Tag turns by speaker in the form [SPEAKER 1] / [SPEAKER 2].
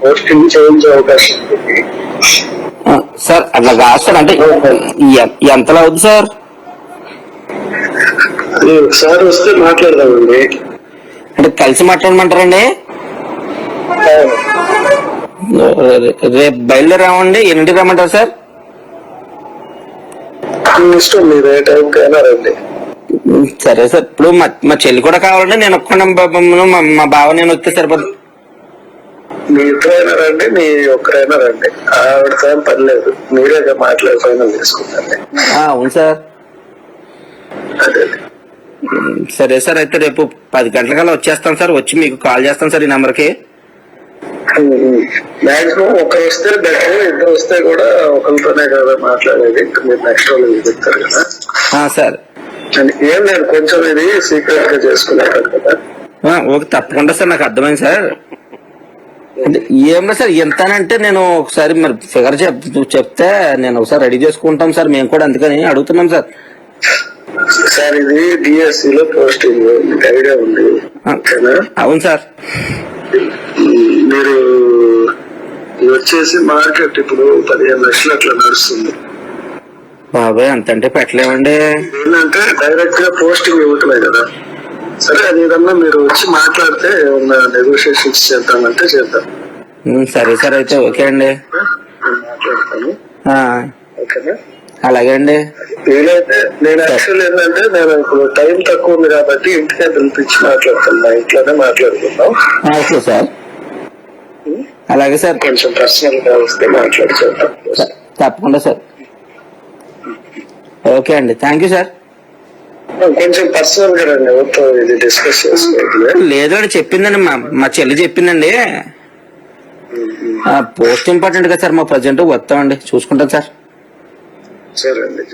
[SPEAKER 1] Posting చేయించే అవకాశం ఉంది
[SPEAKER 2] సార్. అట్లా కాదు సార్, అంటే ఎంతలో అవుతుంది సార్?
[SPEAKER 1] ఒకసారి వస్తే మాట్లాడదామండి.
[SPEAKER 2] అంటే కలిసి మాట్లాడమంటారండి? రేపు బయలుదేరామండి. ఎన్నింటికి రమ్మంటారు సార్?
[SPEAKER 1] ఇష్టం, మీరు ఏ టైంకి అయినా రండి.
[SPEAKER 2] సరే సార్. ఇప్పుడు మా చెల్లి కూడా కావాలండి. నేను ఒక్కడే, మా బావ నేను వస్తే సరిపోదు.
[SPEAKER 1] మీ ఇద్దరైనా రండి, మీ ఒక్కరైనా రండి, ఆవిడతో ఏం పని లేదు. మీరే మాట్లాడి ఫైనల్ చేసుకుంటారు.
[SPEAKER 2] అవును సార్.
[SPEAKER 1] అదే.
[SPEAKER 2] సరే సార్, అయితే రేపు 10 గంటలకల్లా వచ్చేస్తాను సార్. వచ్చి మీకు కాల్ చేస్తాను సార్ ఈ నెంబర్కి.
[SPEAKER 1] మాక్సిమం ఒకరు వస్తే బెటర్, ఇద్దరు వస్తే కూడా ఒకరితోనే కదా మాట్లాడేది. ఇంకా మీరు నెక్స్ట్ వాళ్ళు చెప్తారు కదా
[SPEAKER 2] సార్.
[SPEAKER 1] ఏం లేదు, కొంచెం ఇది సీక్రెట్ గా చేసుకునేటారు కదా.
[SPEAKER 2] ఓకే, తప్పకుండా సార్. నాకు అర్థమైంది సార్. అంటే ఏం లేదు సార్, ఎంతనంటే నేను ఒకసారి మరి ఫిగర్ చెప్తే నేను ఒకసారి రెడీ చేసుకుంటాం సార్. మేము కూడా అందుకని అడుగుతున్నాం సార్.
[SPEAKER 1] సార్ ఇది డిఎస్సి లో పోస్టింగ్, మీకు ఐడియా ఉంది?
[SPEAKER 2] అవును సార్.
[SPEAKER 1] మీరు వచ్చేసి మార్కెట్ ఇప్పుడు 15 లక్షలు అట్లా నడుస్తుంది.
[SPEAKER 2] బాబాయ్ అంతంటే పెట్టలేమండి.
[SPEAKER 1] ఏంటంటే డైరెక్ట్ గా పోస్టింగ్ ఇవ్వట్లే కదా. సరే, అది ఏదన్నా మీరు వచ్చి మాట్లాడితే ఏమన్నా నెగోషియేషన్స్ చేద్దామంటే చేద్దాం.
[SPEAKER 2] సరే సార్, అయితే ఓకే అండి.
[SPEAKER 1] మాట్లాడతాను. ఓకేనా?
[SPEAKER 2] అలాగే అండి.
[SPEAKER 1] వీలైతే నేను యాక్చువల్ ఏంటంటే నేను ఇప్పుడు టైం తక్కువ ఉంది కాబట్టి ఇంటికే పిలిపించి మాట్లాడతాను. మా ఇంట్లోనే మాట్లాడుకుందాం.
[SPEAKER 2] Okay sir. అలాగే సార్.
[SPEAKER 1] కొంచెం పర్సనల్ గా వస్తే మాట్లాడి చేద్దాం.
[SPEAKER 2] తప్పకుండా సార్. ఓకే అండి, థ్యాంక్ యూ సార్.
[SPEAKER 1] కొంచెం పర్సనల్ గా రండి, ఎవరితో ఇది డిస్కస్ చేసుకోవాలి.
[SPEAKER 2] లేదండి, చెప్పిందండి మా చెల్లి చెప్పిందండి. పోస్ట్ ఇంపార్టెంట్ కదా సార్. మా ప్రజెంట్ వస్తామండి, చూసుకుంటాం సార్.
[SPEAKER 1] సరే అండి.